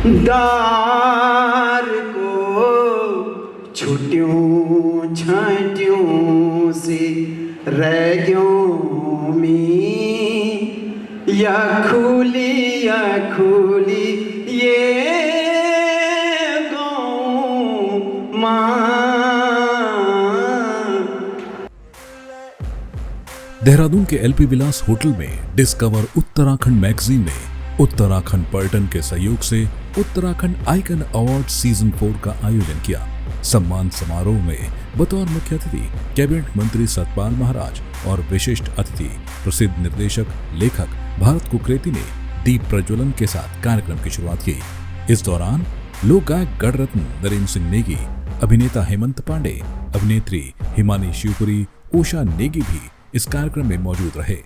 दार को छुट्टियों छाटियों से रह गयों में या खुली ये गौ माँ। देहरादून के एलपी विलास होटल में डिस्कवर उत्तराखंड मैगजीन ने उत्तराखंड पर्यटन के सहयोग से उत्तराखंड आइकन अवार्ड सीजन 4 का आयोजन किया। सम्मान समारोह में बतौर मुख्य अतिथि कैबिनेट मंत्री सतपाल महाराज और विशिष्ट अतिथि प्रसिद्ध निर्देशक लेखक भारत कुकरेती ने दीप प्रज्वलन के साथ कार्यक्रम की शुरुआत की। इस दौरान लोक गायक गणरत्न नरेंद्र सिंह नेगी, अभिनेता हेमंत पांडे, अभिनेत्री हिमानी शिवपुरी, उषा नेगी भी इस कार्यक्रम में मौजूद रहे।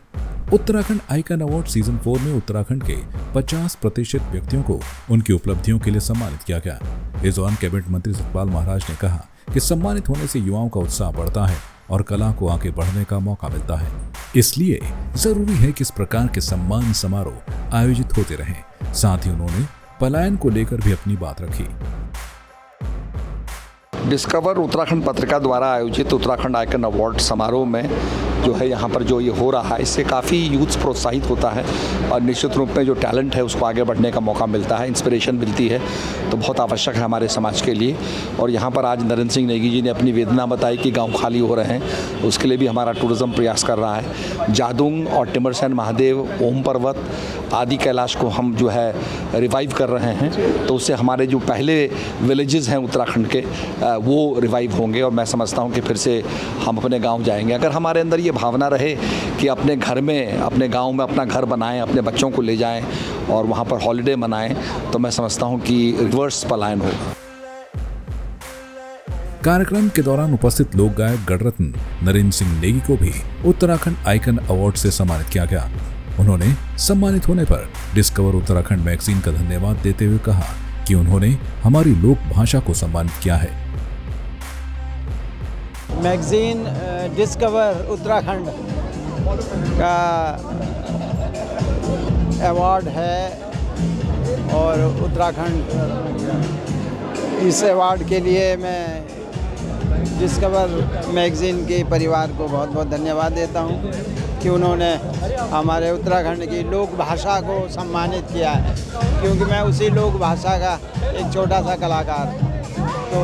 उत्तराखंड आइकन अवार्ड सीजन 4 में उत्तराखंड के 50% व्यक्तियों को उनकी उपलब्धियों के लिए सम्मानित किया गया। इस दौरान कैबिनेट मंत्री सतपाल महाराज ने कहा कि सम्मानित होने से युवाओं का उत्साह बढ़ता है और कला को आगे बढ़ने का मौका मिलता है। इसलिए जरूरी है कि इस प्रकार के सम्मान समारोह आयोजित होते रहें। साथ ही उन्होंने पलायन को लेकर भी अपनी बात रखी। डिस्कवर उत्तराखंड पत्रिका द्वारा आयोजित उत्तराखंड आइकन अवार्ड समारोह में जो है यहाँ पर जो ये हो रहा है, इससे काफ़ी यूथ प्रोत्साहित होता है और निश्चित रूप में जो टैलेंट है उसको आगे बढ़ने का मौका मिलता है, इंस्पिरेशन मिलती है, तो बहुत आवश्यक है हमारे समाज के लिए। और यहाँ पर आज नरेंद्र सिंह नेगी जी ने अपनी वेदना बताई कि गांव खाली हो रहे हैं, उसके लिए भी हमारा टूरिज़्म प्रयास कर रहा है। जादूंग और टिमरसैन महादेव, ओम पर्वत आदि कैलाश को हम जो है रिवाइव कर रहे हैं, तो उससे हमारे जो पहले विलेजेस हैं उत्तराखंड के वो रिवाइव होंगे और मैं समझता हूँ कि फिर से हम अपने गाँव जाएंगे। अगर हमारे अंदर ये भावना रहे कि अपने घर में, अपने गांव में अपना घर बनाएं, अपने बच्चों को ले जाएं और वहां पर हॉलिडे मनाएं, तो मैं समझता हूं कि रिवर्स पलायन होगा। कार्यक्रम के दौरान उपस्थित लोक गायक गणरत्न नरेंद्र सिंह नेगी को भी उत्तराखंड आइकन अवार्ड से सम्मानित किया गया। उन्होंने सम्मानित होने पर डिस्कवर उत्तराखंड मैगजीन का धन्यवाद देते हुए कहा कि उन्होंने हमारी लोक भाषा को सम्मानित किया है। मैगजीन डिस्कवर उत्तराखंड का अवार्ड है और उत्तराखंड इस अवार्ड के लिए मैं डिस्कवर मैगजीन के परिवार को बहुत बहुत धन्यवाद देता हूं कि उन्होंने हमारे उत्तराखंड की लोक भाषा को सम्मानित किया है, क्योंकि मैं उसी लोक भाषा का एक छोटा सा कलाकार, तो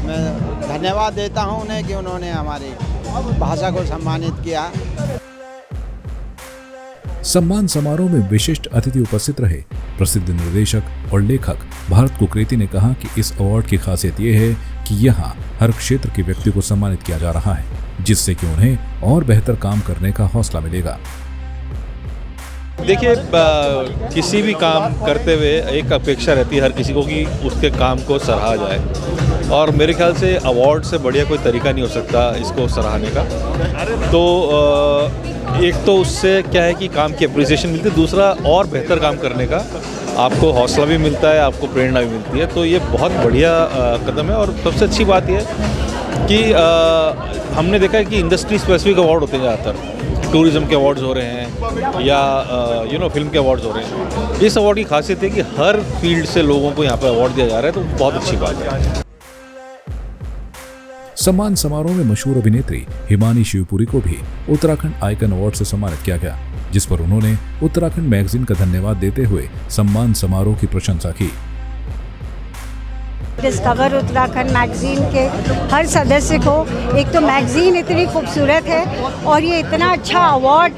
मैं धन्यवाद देता हूं उन्हें कि उन्होंने हमारी भाषा को सम्मानित किया। सम्मान समारोह में विशिष्ट अतिथि उपस्थित रहे। प्रसिद्ध निर्देशक और लेखक भारत कुकरेती ने कहा कि इस अवार्ड की खासियत ये है कि यहाँ हर क्षेत्र के व्यक्ति को सम्मानित किया जा रहा है, जिससे कि उन्हें और बेहतर काम करने का हौसला मिलेगा। देखिए, किसी भी काम करते हुए एक अपेक्षा रहती है हर किसी को कि उसके काम को सराहा जाए, और मेरे ख्याल से अवार्ड से बढ़िया कोई तरीका नहीं हो सकता इसको सराहने का। तो एक तो उससे क्या है कि काम की अप्रिसिएशन मिलती है, दूसरा और बेहतर काम करने का आपको हौसला भी मिलता है, आपको प्रेरणा भी मिलती है। तो ये बहुत बढ़िया कदम है। और सबसे अच्छी बात यह है कि हमने देखा है कि इंडस्ट्री स्पेसिफिक अवार्ड होते हैं, ज़्यादातर टूरिज़्म के अवार्ड्स हो रहे हैं या फिल्म के अवार्ड्स हो रहे हैं। इस अवार्ड की खासियत है कि हर फील्ड से लोगों को यहाँ पर अवार्ड दिया जा रहा है, तो बहुत अच्छी बात है। सम्मान समारोह में मशहूर अभिनेत्री हिमानी शिवपुरी को भी उत्तराखंड आइकन अवार्ड से सम्मानित किया गया, जिस पर उन्होंने उत्तराखंड मैगजीन का धन्यवाद देते हुए सम्मान समारोह की प्रशंसा की। डिस्कवर उत्तराखंड मैगजीन के हर सदस्य को, एक तो मैगजीन इतनी खूबसूरत है और ये इतना अच्छा अवार्ड,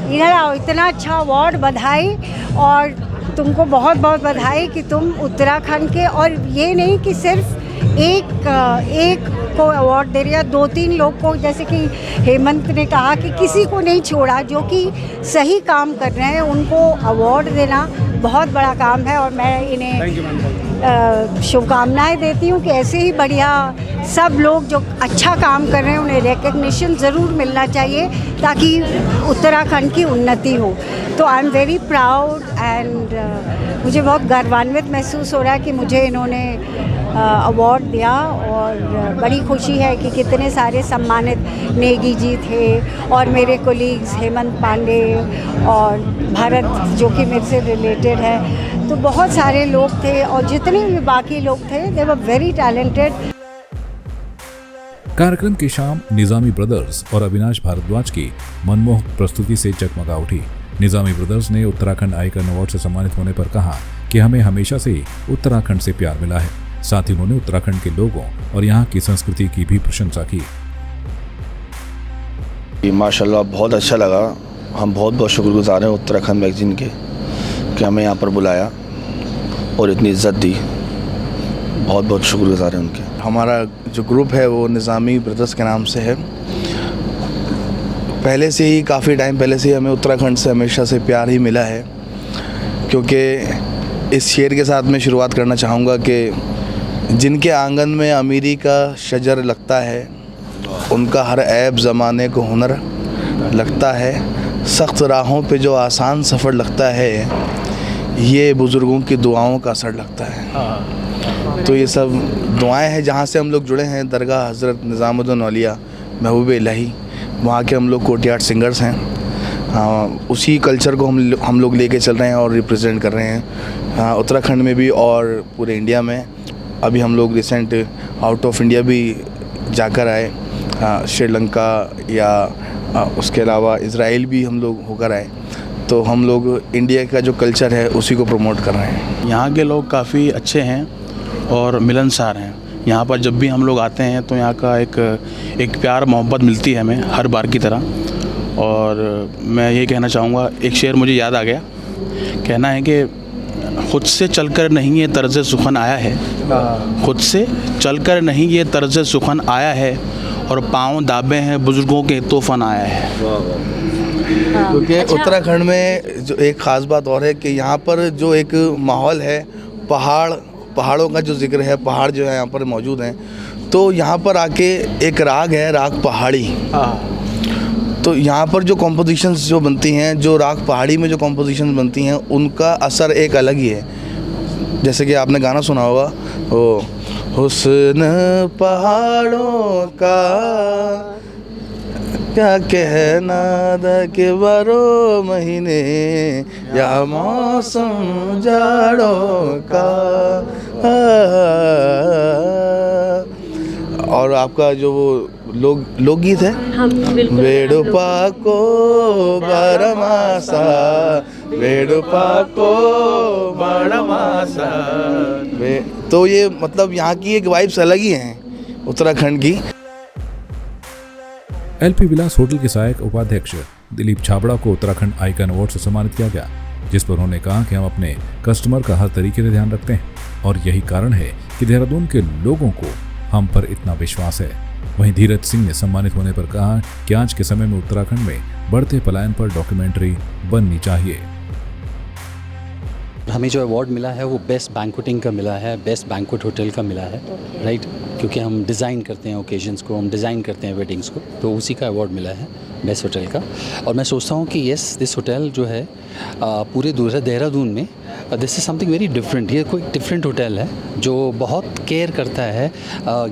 इधर आओ, इतना अच्छा अवार्ड, बधाई। और तुमको बहुत बहुत बधाई कि तुम उत्तराखंड के, और ये नहीं कि सिर्फ एक को अवार्ड दे रही है, 2-3 लोग को, जैसे कि हेमंत ने कहा कि किसी को नहीं छोड़ा, जो कि सही काम कर रहे हैं उनको अवार्ड देना बहुत बड़ा काम है। और मैं इन्हें शुभकामनाएं देती हूँ कि ऐसे ही बढ़िया सब लोग जो अच्छा काम कर रहे हैं उन्हें रिकग्निशन ज़रूर मिलना चाहिए, ताकि उत्तराखंड की उन्नति हो। तो I am very proud and मुझे बहुत गर्वान्वित महसूस हो रहा है कि मुझे इन्होंने अवार्ड दिया, और बड़ी खुशी है कि कितने सारे सम्मानित नेगी जी थे और मेरे कोलीग्स हेमंत पांडे और भारत जो कि मेरे से रिलेटेड है, तो बहुत सारे लोग थे और जितने भी बाकी लोग थे दे वर वेरी टैलेंटेड। कार्यक्रम की शाम निजामी ब्रदर्स और अविनाश भारद्वाज की मनमोहक प्रस्तुति से जगमगा उठी। निजामी ब्रदर्स ने उत्तराखंड आइकन अवार्ड से सम्मानित होने पर कहा कि हमें हमेशा से ही उत्तराखंड से प्यार मिला है। साथ ही उन्होंने उत्तराखंड के लोगों और यहाँ की संस्कृति की भी प्रशंसा की। माशाल्लाह बहुत अच्छा लगा। हम बहुत बहुत शुक्रगुजार हैं उत्तराखंड मैगज़ीन के कि हमें यहाँ पर बुलाया और इतनी इज़्ज़त दी। बहुत बहुत शुक्रगुजार हैं उनके। हमारा जो ग्रुप है वो निज़ामी ब्रदर्स के नाम से है। पहले से ही काफ़ी टाइम पहले से ही हमें उत्तराखंड से हमेशा से प्यार ही मिला है, क्योंकि इस शेर के साथ मैं शुरुआत करना चाहूँगा कि जिनके आंगन में अमीरी का शजर लगता है, उनका हर ऐब ज़माने को हुनर लगता है। सख्त राहों पे जो आसान सफ़र लगता है, ये बुज़ुर्गों की दुआओं का असर लगता है। तो ये सब दुआएं हैं जहाँ से हम लोग जुड़े हैं। दरगाह हज़रत निज़ामुद्दीन औलिया महबूब इलाही, वहाँ के हम लोग कोर्टयार्ड सिंगर्स हैं। उसी कल्चर को हम लोग लेके चल रहे हैं और रिप्रेजेंट कर रहे हैं उत्तराखंड में भी और पूरे इंडिया में। अभी हम लोग रिसेंट आउट ऑफ इंडिया भी जाकर आए, श्रीलंका या उसके अलावा इज़राइल भी हम लोग होकर आए। तो हम लोग इंडिया का जो कल्चर है उसी को प्रमोट कर रहे हैं। यहाँ के लोग काफ़ी अच्छे हैं और मिलनसार हैं। यहाँ पर जब भी हम लोग आते हैं तो यहाँ का एक प्यार मोहब्बत मिलती है हमें हर बार की तरह। और मैं ये कहना चाहूँगा, एक शेर मुझे याद आ गया, कहना है कि खुद से चलकर नहीं ये तर्ज़ सुखन आया है, खुद से चलकर नहीं ये तर्ज़ सुखन आया है, और पाँव दाबे हैं बुज़ुर्गों के तूफ़ान आया है। क्योंकि उत्तराखंड में जो एक ख़ास बात और है कि यहाँ पर जो एक माहौल है, पहाड़ों का जो जिक्र है, पहाड़ जो है यहाँ पर मौजूद हैं। तो यहाँ पर आके एक राग है, राग पहाड़ी। तो यहाँ पर जो कॉम्पोजिशंस जो बनती हैं, जो राग पहाड़ी में जो कॉम्पोजिशंस बनती हैं, उनका असर एक अलग ही है। जैसे कि आपने गाना सुना होगा, वो हुस्न पहाड़ों का क्या कहना के बारो महीने या मौसम जाड़ों का। और आपका जो वो लोकगीत है, वेडुपा को बारमासा, वेडुपा को बारमासा। तो ये मतलब यहाँ की एक वाइब्स अलग ही हैं उत्तराखंड की। एलपी विलास होटल के सहायक उपाध्यक्ष दिलीप छाबड़ा को उत्तराखंड आइकन अवार्ड से सम्मानित किया गया, जिस पर उन्होंने कहा कि हम अपने कस्टमर का हर तरीके से ध्यान रखते हैं और यही कारण है कि देहरादून के लोगों को हम पर इतना विश्वास है। वहीं धीरज सिंह ने सम्मानित होने पर कहा कि आज के समय में उत्तराखंड में बढ़ते पलायन पर डॉक्यूमेंट्री बननी चाहिए। हमें जो अवार्ड मिला है वो बेस्ट बैंक्वेटिंग का मिला है, बेस्ट बैंक्वेट होटल का मिला है, राइट, क्योंकि हम डिज़ाइन करते हैं ओकेजन्स को, हम डिज़ाइन करते हैं वेडिंग्स को, तो उसी का अवार्ड मिला है बेस्ट होटल का। और मैं सोचता हूँ कि येस, दिस होटल जो है पूरे देहरादून में this is something very different. ये कोई डिफरेंट होटल है जो बहुत केयर करता है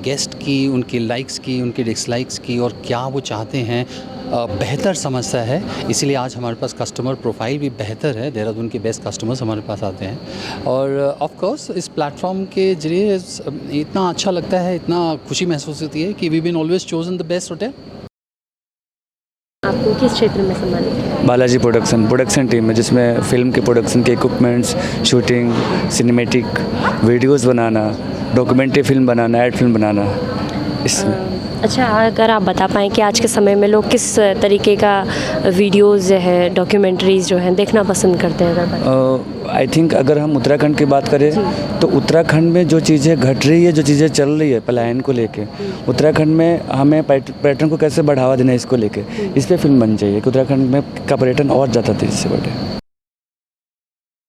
गेस्ट की, उनकी लाइक्स की, उनकी डिसलाइक्स की, और क्या वो चाहते हैं बेहतर समझता है। इसीलिए आज हमारे पास कस्टमर प्रोफाइल भी बेहतर है। देहरादून के बेस्ट कस्टमर्स हमारे पास आते हैं और ऑफ कोर्स इस प्लेटफॉर्म के जरिए इतना अच्छा लगता है, इतना खुशी महसूस होती है कि we been always chosen the best hotel. आपको किस क्षेत्र में सम्मानित किया? बालाजी प्रोडक्शन टीम में, जिसमें फिल्म के प्रोडक्शन के इक्विपमेंट्स, शूटिंग, सिनेमेटिक वीडियोस बनाना, डॉक्यूमेंट्री फिल्म बनाना, एड फिल्म बनाना। अच्छा, अगर आप बता पाएँ कि आज के समय में लोग किस तरीके का वीडियोज़ जो है, डॉक्यूमेंट्रीज़ जो हैं देखना पसंद करते हैं? आई थिंक अगर हम उत्तराखंड की बात करें तो उत्तराखंड में जो चीज़ें घट रही है, जो चीज़ें चल रही है पलायन को लेके, उत्तराखंड में हमें पर्यटन को कैसे बढ़ावा देना है इसको लेके, इस पर फिल्म बननी चाहिए कि उत्तराखंड में का पर्यटन और ज़्यादा तेज़ी से बढ़े।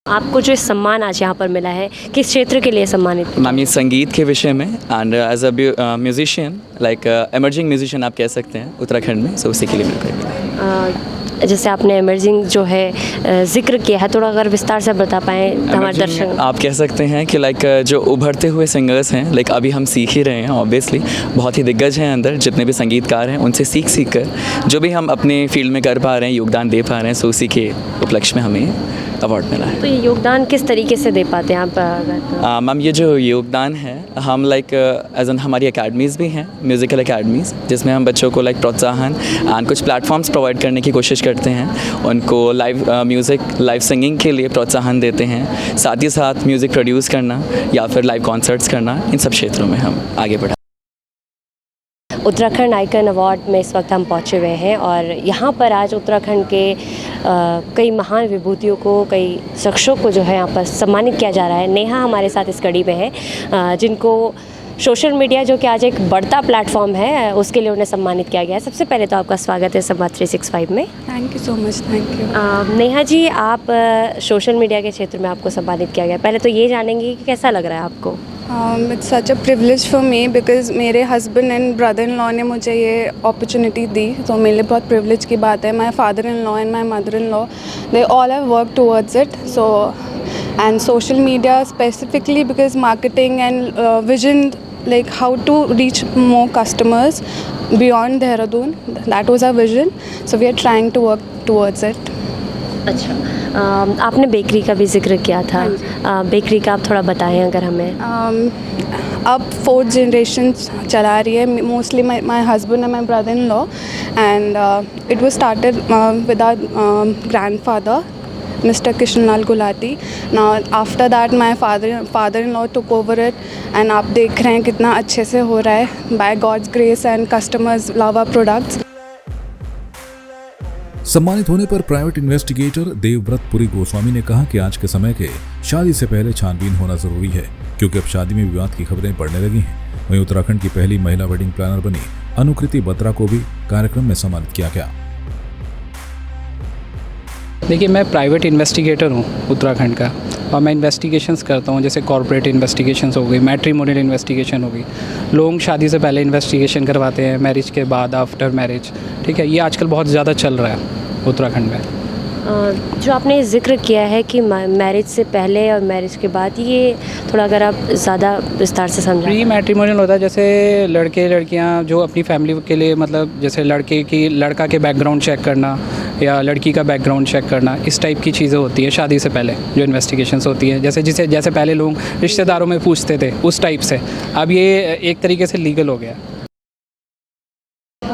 आपको जो सम्मान आज यहाँ पर मिला है, किस क्षेत्र के लिए सम्मानित? मैम, ये संगीत के विषय में and as a musician, like emerging musician आप कह सकते हैं उत्तराखंड में, सो उसी के लिए मिला है। जैसे आपने इमर्जिंग जो है जिक्र किया है, थोड़ा अगर विस्तार से बता पाएँ हमारे दर्शक। आप कह सकते हैं कि लाइक जो उभरते हुए सिंगर्स हैं, लाइक अभी हम सीख ही रहे हैं ऑब्वियसली, बहुत ही दिग्गज हैं अंदर जितने भी संगीतकार हैं, उनसे सीख कर जो भी हम अपने फील्ड में कर पा रहे हैं, योगदान दे पा रहे हैं, सो उसी के उपलक्ष्य में हमें अवार्ड मिला है। तो ये योगदान किस तरीके से दे पाते हैं आप? मैम ये जो योगदान है, हम लाइक एज एन हमारी अकेडमीज़ भी हैं, म्यूज़िकल अकेडमीज़, जिसमें हम बच्चों को लाइक प्रोत्साहन एंड कुछ प्लेटफॉर्म्स प्रोवाइड करने की कोशिश करते हैं। उनको लाइव म्यूज़िक, लाइव सिंगिंग के लिए प्रोत्साहन देते हैं, साथ ही साथ म्यूज़िक प्रोड्यूस करना या फिर लाइव कॉन्सर्ट्स करना, इन सब क्षेत्रों में हम आगे बढ़ा। उत्तराखंड आइकन अवार्ड में इस वक्त हम पहुंचे हुए हैं और यहाँ पर आज उत्तराखंड के कई महान विभूतियों को, कई शख्सों को जो है यहाँ पर सम्मानित किया जा रहा है। नेहा हमारे साथ इस कड़ी में है, जिनको सोशल मीडिया जो कि आज एक बढ़ता प्लेटफॉर्म है, उसके लिए उन्हें सम्मानित किया गया है। सबसे पहले तो आपका स्वागत है संवाद 365 में। Thank you so much. Thank you. Neha ji, आप सोशल मीडिया के क्षेत्र में आपको सम्मानित किया गया, पहले तो ये जानेंगे कि कैसा लग रहा है आपको? It's such a privilege for me because मेरे husband and brother in law ने मुझे ये अपॉर्चुनिटी दी, तो मेरे लिए बहुत प्रिविलेज की बात है। My father in law and my mother in law, they all have work towards it. So and social media specifically because marketing and vision, like how to reach more customers beyond Dehradun, that was our vision, so we are trying to work towards it. अच्छा, आपने bakery का भी जिक्र किया था, bakery का आप थोड़ा बताएं अगर हमें। अब 4th जनरेशन चला रही है, mostly my husband and my brother in law, and it was started with our grandfather Mr. Krishnalal Gulati. Now after that my father-in-law took over it, and आप देख रहे हैं कितना अच्छे से हो रहा है by God's grace and customers love our products. सम्मानित होने पर प्राइवेट इन्वेस्टिगेटर देवव्रत पुरी गोस्वामी ने कहा कि आज के समय के शादी से पहले छानबीन होना जरूरी है, क्योंकि अब शादी में विवाद की खबरें बढ़ने लगी हैं। वहीं उत्तराखंड की पहली महिला वेडिंग प्लानर बनी अनुकृति बत्रा को भी कार्यक्रम में सम्मानित किया गया। देखिए, मैं प्राइवेट इन्वेस्टिगेटर हूँ उत्तराखंड का, और मैं इन्वेस्टिगेशंस करता हूँ, जैसे कॉर्पोरेट इन्वेस्टिगेशंस हो गई, मैट्रिमोनियल इन्वेस्टिगेशन हो गई। लोग शादी से पहले इन्वेस्टिगेशन करवाते हैं, मैरिज के बाद, आफ्टर मैरिज, ठीक है, ये आजकल बहुत ज़्यादा चल रहा है उत्तराखंड में। जो आपने जिक्र किया है कि मैरिज से पहले और मैरिज के बाद, ये थोड़ा अगर आप ज़्यादा विस्तार से समझाएं। प्री मैट्रिमोनियल होता है, जैसे लड़के लड़कियां जो अपनी फैमिली के लिए, मतलब जैसे लड़का के बैकग्राउंड चेक करना या लड़की का बैकग्राउंड चेक करना, इस टाइप की चीज़ें होती है शादी से पहले जो इन्वेस्टिगेशंस होती हैं, जैसे पहले लोग रिश्तेदारों में पूछते थे उस टाइप से, अब ये एक तरीके से लीगल हो गया।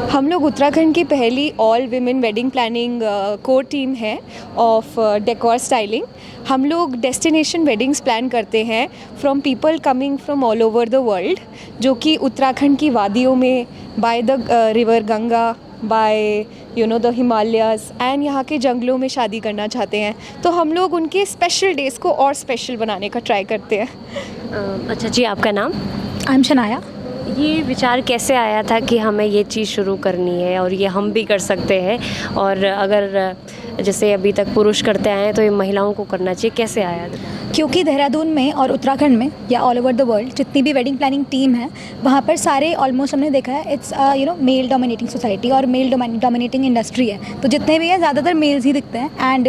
हम लोग उत्तराखंड की पहली all women wedding planning core team है ऑफ डेकोर स्टाइलिंग। हम लोग डेस्टिनेशन वेडिंग्स प्लान करते हैं from people coming from all over the world, जो कि उत्तराखंड की वादियों में, by the river Ganga, by the Himalayas and यहाँ के जंगलों में शादी करना चाहते हैं। तो हम लोग उनके स्पेशल डेज़ को और स्पेशल बनाने का ट्राई करते हैं। अच्छा जी, आपका नाम? I am Shanaya. ये विचार कैसे आया था कि हमें ये चीज़ शुरू करनी है और ये हम भी कर सकते हैं, और अगर जैसे अभी तक पुरुष करते आए हैं तो ये महिलाओं को करना चाहिए, कैसे आया? क्योंकि देहरादून में और उत्तराखंड में या ऑल ओवर द वर्ल्ड जितनी भी वेडिंग प्लानिंग टीम है, वहाँ पर सारे ऑलमोस्ट हमने देखा है इट्स मेल डोमिनेटिंग सोसाइटी और मेल डोमिनेटिंग इंडस्ट्री है। तो जितने भी हैं ज़्यादातर मेल्स ही दिखते हैं, एंड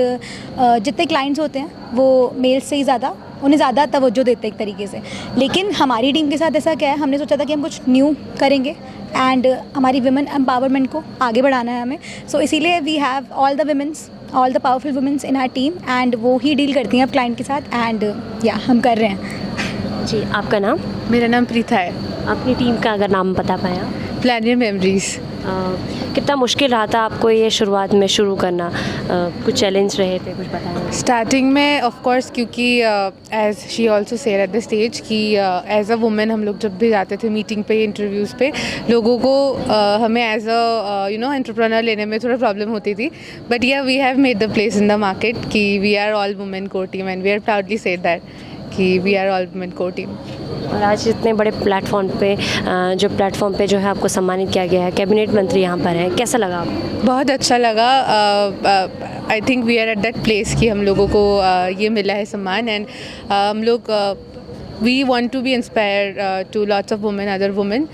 जितने क्लाइंट्स होते हैं वो मेल्स से ही ज़्यादा, उन्हें ज़्यादा तवज्जो देते हैं एक तरीके से। लेकिन हमारी टीम के साथ ऐसा क्या है, हमने सोचा था कि हम कुछ न्यू करेंगे एंड हमारी वुमेन एम्पावरमेंट को आगे बढ़ाना है हमें। सो इसीलिए we have all the powerful womens in our team, and वो ही डील करती हैं अब क्लाइंट के साथ, एंड हम कर रहे हैं। जी, आपका नाम? मेरा नाम प्रीथा है। अपनी टीम का अगर नाम बता पाएँ आप? प्लानियर मेमोरीज। कितना मुश्किल रहा था आपको ये शुरुआत में शुरू करना? कुछ चैलेंज रहे थे, कुछ बताएं? स्टार्टिंग में ऑफ कोर्स, क्योंकि as she also said at the stage कि एज अ वुमेन हम लोग जब भी जाते थे मीटिंग पे, इंटरव्यूज़ पे, लोगों को हमें एज अ एंटरप्रेन्योर लेने में थोड़ा प्रॉब्लम होती थी। But yeah we have made the place in the market कि we are all women core team, and we are proudly said that कि we are all women core team. और आज इतने बड़े प्लेटफॉर्म पे जो है आपको सम्मानित किया गया है, कैबिनेट मंत्री यहाँ पर है, कैसा लगा आपको? बहुत अच्छा लगा। I think we are at that place कि हम लोगों को ये मिला है सम्मान, एंड हम लोग we want to be inspire to lots of women, other women,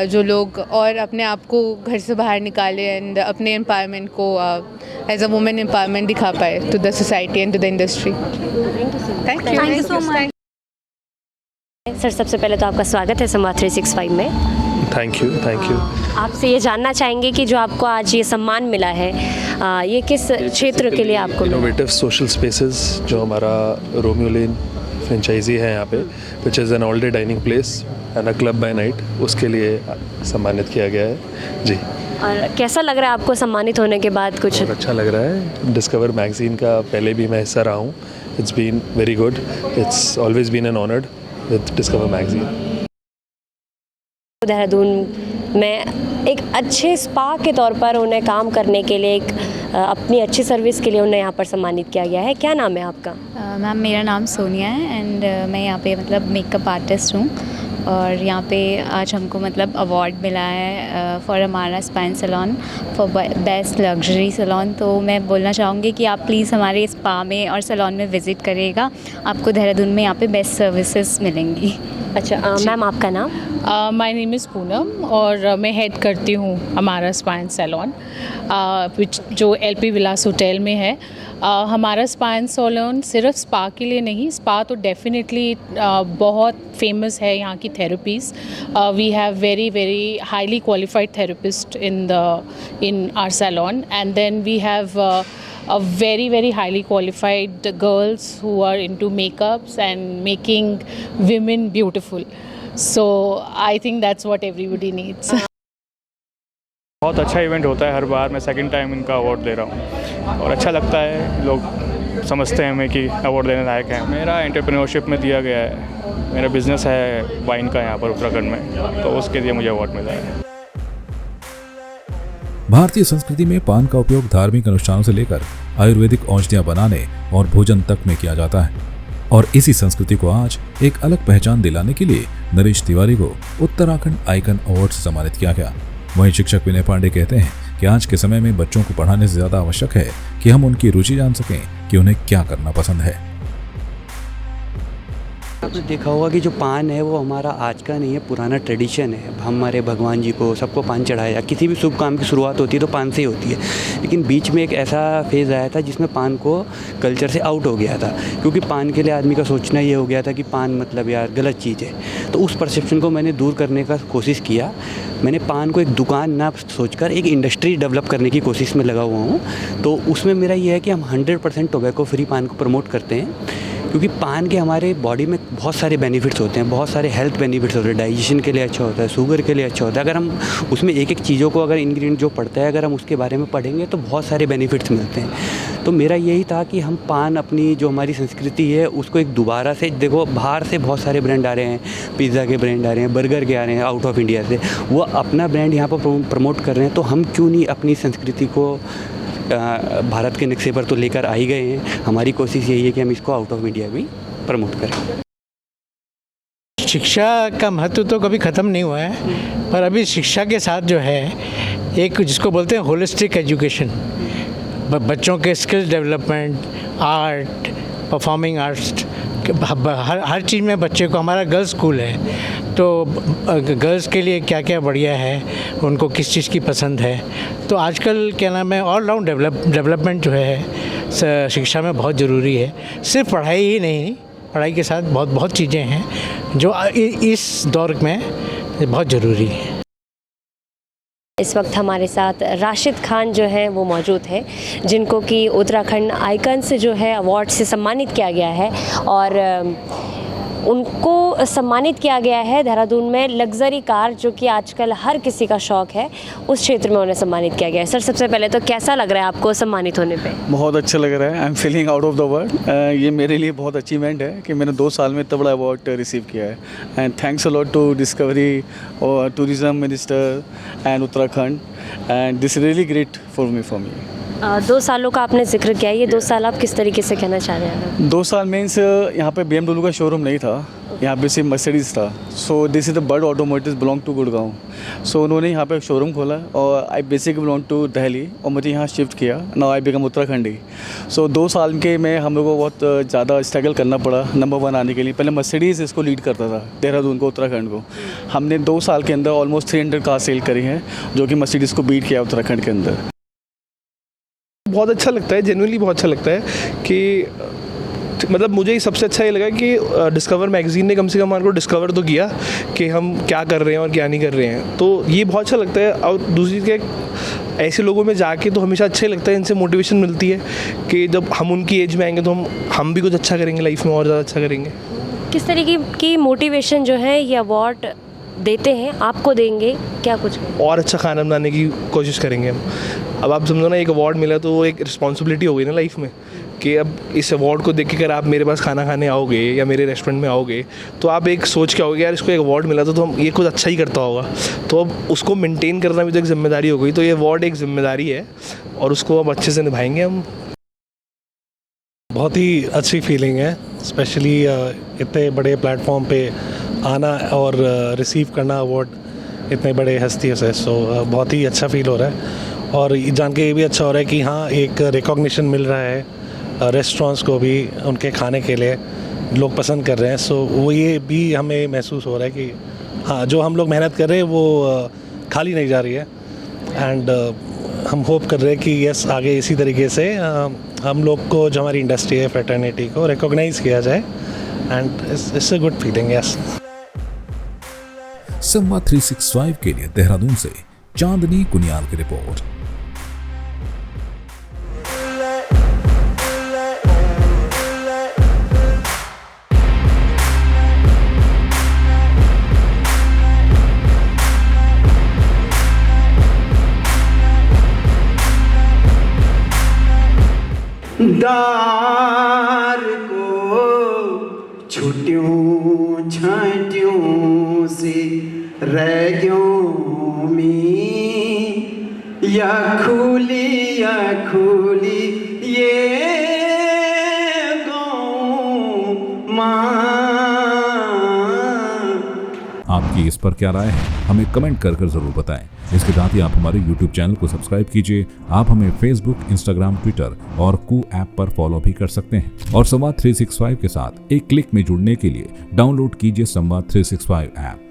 जो लोग और अपने आप को घर से बाहर निकाले एंड अपने एम्पावरमेंट को एज अ वुमेन एम्पावरमेंट दिखा पाए to the society and to the industry. Thank you so much sir. सबसे पहले तो आपका स्वागत है संवाद 365 में। Thank you. आपसे ये जानना चाहेंगे कि जो आपको आज ये सम्मान मिला है, ये किस क्षेत्र के लिए आपको मिला? इनोवेटिव सोशल स्पेसेस, जो हमारा रोमियो लेन फ्रेंचाइजी है यहाँ पे, which is an all day dining place and a club bye night, उसके लिए सम्मानित किया गया है जी। और कैसा लग रहा है आपको सम्मानित होने के बाद? कुछ बहुत अच्छा लग रहा है। डिस्कवर मैगज़ीन का पहले भी मैं हिस्सा रहा हूँ। It's been very good. It's always been an honoured with Discover magazine. Dehradun में एक अच्छे स्पा के तौर पर उन्हें काम करने के लिए, एक अपनी अच्छी सर्विस के लिए उन्हें यहाँ पर सम्मानित किया गया है। क्या नाम है आपका? मैम, मेरा नाम सोनिया है एंड मैं यहाँ पे मतलब मेकअप आर्टिस्ट हूँ और यहाँ पे आज हमको मतलब अवार्ड मिला है फॉर हमारा spa and salon for best luxury salon. तो मैं बोलना चाहूँगी कि आप प्लीज़ हमारे स्पा में और सैलून में विज़िट करिएगा, आपको देहरादून में यहाँ पे बेस्ट सर्विसेज मिलेंगी। अच्छा मैम, आपका नाम? माय नेम इज़ पूनम और मैं हेड करती हूँ हमारा स्पा एंड सैलून विच जो एलपी विलास होटल में है। हमारा स्पा एंड सैलून सिर्फ स्पा के लिए नहीं, स्पा तो डेफिनेटली बहुत फेमस है यहाँ की therapies. We have very highly qualified therapist in our salon and then we have a very highly qualified girls who are into makeups and making women beautiful. So I think that's what everybody needs. बहुत अच्छा event होता है हर बार। मैं second time इनका award दे रहा हूँ और अच्छा लगता है, लोग समझते हैं हमें कि अवार्ड देने लायक है। मेरा एंटरप्रेन्योरशिप में दिया गया है, मेरा बिजनेस है वाइन का यहाँ पर उत्तराखंड में, तो उसके लिए मुझे अवार्ड मिला है। भारतीय संस्कृति में पान का उपयोग धार्मिक अनुष्ठानों से लेकर आयुर्वेदिक औषधियां बनाने और भोजन तक में किया जाता है और इसी संस्कृति को आज एक अलग पहचान दिलाने के लिए नरेश तिवारी को उत्तराखंड आइकन अवार्ड से सम्मानित किया गया। वहीं शिक्षक विनय पांडे कहते हैं कि आज के समय में बच्चों को पढ़ाने से ज्यादा आवश्यक है कि हम उनकी रुचि जान सकें कि उन्हें क्या करना पसंद है। आपने देखा होगा कि जो पान है वो हमारा आज का नहीं है, पुराना ट्रेडिशन है। हमारे भगवान जी को सबको पान चढ़ाया, किसी भी शुभ काम की शुरुआत होती है तो पान से ही होती है। लेकिन बीच में एक ऐसा फेज़ आया था जिसमें पान को कल्चर से आउट हो गया था, क्योंकि पान के लिए आदमी का सोचना ये हो गया था कि पान मतलब यार गलत चीज़ है। तो उस परसेप्शन को मैंने दूर करने का कोशिश किया। मैंने पान को एक दुकान ना सोचकर एक इंडस्ट्री डेवलप करने की कोशिश में लगा हुआ हूँ। तो उसमें मेरा ये है कि हम 100% टोबैको फ्री पान को प्रमोट करते हैं, क्योंकि पान के हमारे बॉडी में बहुत सारे बेनिफिट्स होते हैं, बहुत सारे हेल्थ बेनिफिट्स होते हैं। डाइजेशन के लिए अच्छा होता है, शुगर के लिए अच्छा होता है। अगर हम उसमें एक एक चीज़ों को, अगर इंग्रेडिएंट जो पड़ता है, अगर हम उसके बारे में पढ़ेंगे तो बहुत सारे बेनिफिट्स मिलते हैं। तो मेरा यही था कि हम पान, अपनी जो हमारी संस्कृति है उसको एक दोबारा से, देखो बाहर से बहुत सारे ब्रांड आ रहे हैं, पिज़्ज़ा के ब्रांड आ रहे हैं, बर्गर के आ रहे हैं आउट ऑफ इंडिया से, वो अपना ब्रांड यहाँ पर प्रमोट कर रहे हैं। तो हम क्यों नहीं अपनी संस्कृति को भारत के नक्शे पर तो लेकर आ ही गए हैं। हमारी कोशिश यही है कि हम इसको आउट ऑफ इंडिया भी प्रमोट करें। शिक्षा का महत्व तो कभी ख़त्म नहीं हुआ है, पर अभी शिक्षा के साथ जो है एक जिसको बोलते हैं होलिस्टिक एजुकेशन, बच्चों के skills development, art, performing arts, हर चीज़ में बच्चे को, हमारा गर्ल्स स्कूल है तो गर्ल्स के लिए क्या क्या बढ़िया है, उनको किस चीज़ की पसंद है। तो आजकल क्या नाम है, ऑल राउंड डेवलपमेंट जो है शिक्षा में बहुत ज़रूरी है। सिर्फ पढ़ाई ही नहीं, पढ़ाई के साथ बहुत चीज़ें हैं जो इस दौर में बहुत ज़रूरी है। इस वक्त हमारे साथ राशिद खान जो हैं वो मौजूद हैं, जिनको कि उत्तराखंड आइकन से जो है अवार्ड से सम्मानित किया गया है और उनको सम्मानित किया गया है देहरादून में लग्जरी कार, जो कि आजकल हर किसी का शौक़ है, उस क्षेत्र में उन्हें सम्मानित किया गया है। सर, सबसे पहले तो कैसा लग रहा है आपको सम्मानित होने पे? बहुत अच्छा लग रहा है। I am feeling out of the world. ये मेरे लिए बहुत अचीवमेंट है कि मैंने 2 साल में इतना बड़ा अवार्ड रिसीव किया है। And thanks a lot to Discovery और tourism minister and Uttarakhand, and this really great for me. 2 सालों का आपने जिक्र किया, ये 2 साल आप किस तरीके से कहना चाह रहे हैं? 2 साल मीन्स यहाँ पे BMW का शोरूम नहीं था, यहाँ पे सिर्फ मर्सिडीज़ था। So this is the Bird Automotives belong to Gurgaon. So उन्होंने यहाँ पे शोरूम खोला और I basically belong to Delhi और मुझे यहाँ शिफ्ट किया। Now I become Uttarakhandi. So 2 साल के में हम लोगों को बहुत ज़्यादा स्ट्रगल करना पड़ा नंबर 1 आने के लिए। पहले मर्सिडीज़ इसको लीड करता था, देहरादून को, उत्तराखंड को। हमने 2 साल के अंदर ऑलमोस्ट 300 कार सेल करी हैं, जो कि मर्सिडीज़ को बीट किया उत्तराखंड के अंदर। बहुत अच्छा लगता है, जेन्युइनली बहुत अच्छा लगता है कि मतलब मुझे सबसे अच्छा ये लगा कि डिस्कवर मैगज़ीन ने कम से कम हमारे को डिस्कवर तो किया कि हम क्या कर रहे हैं और क्या नहीं कर रहे हैं। तो ये बहुत अच्छा लगता है। और दूसरी चीज़, ऐसे लोगों में जाके तो हमेशा अच्छा ही लगता है, इनसे मोटिवेशन मिलती है कि जब हम उनकी एज में आएंगे तो हम भी कुछ अच्छा करेंगे लाइफ में, और ज़्यादा अच्छा करेंगे। किस तरीके की मोटिवेशन जो है ये अवार्ड देते हैं, आपको देंगे क्या कुछ? और अच्छा खाना बनाने की कोशिश करेंगे हम। अब आप समझो ना, एक अवार्ड मिला तो वो एक रिस्पॉन्सिबिलिटी हो गई ना लाइफ में, कि अब इस अवार्ड को देख के अगर आप मेरे पास खाना खाने आओगे या मेरे रेस्टोरेंट में आओगे तो आप एक सोच के आओगे यार इसको एक अवार्ड मिला तो हम ये कुछ अच्छा ही करता होगा। तो अब उसको मेंटेन करना भी तो एक जिम्मेदारी हो गई। तो ये अवार्ड एक जिम्मेदारी है और उसको अब अच्छे से निभाएंगे हम। बहुत ही अच्छी फीलिंग है, स्पेशली इतने बड़े प्लेटफॉर्म पे आना और रिसीव करना अवार्ड इतने बड़े हस्तियों से। सो बहुत ही अच्छा फील हो रहा है और जान के ये भी अच्छा हो रहा है कि हाँ, एक रिकॉग्निशन मिल रहा है रेस्टोरेंट्स को भी, उनके खाने के लिए लोग पसंद कर रहे हैं। सो वो ये भी हमें महसूस हो रहा है कि हाँ, जो हम लोग मेहनत कर रहे हैं वो खाली नहीं जा रही है। एंड हम होप कर रहे हैं कि यस, आगे इसी तरीके से हम लोग को, जो हमारी इंडस्ट्री है, फ्रेटर्निटी को रिकॉग्नाइज किया जाए। And it's a good feeling. Yes. संवाद 365 के लिए देहरादून से चांदनी कुनियाल की रिपोर्ट। दार को छुट्टियों छाटियों से रह गयों में या खुली ये गाँव माँ। आपकी इस पर क्या राय है, हमें कमेंट कर जरूर बताएं। इसके साथ ही आप हमारे YouTube चैनल को सब्सक्राइब कीजिए। आप हमें Facebook, Instagram, Twitter और कू ऐप पर फॉलो भी कर सकते हैं। और संवाद 365 के साथ एक क्लिक में जुड़ने के लिए डाउनलोड कीजिए संवाद 365 ऐप।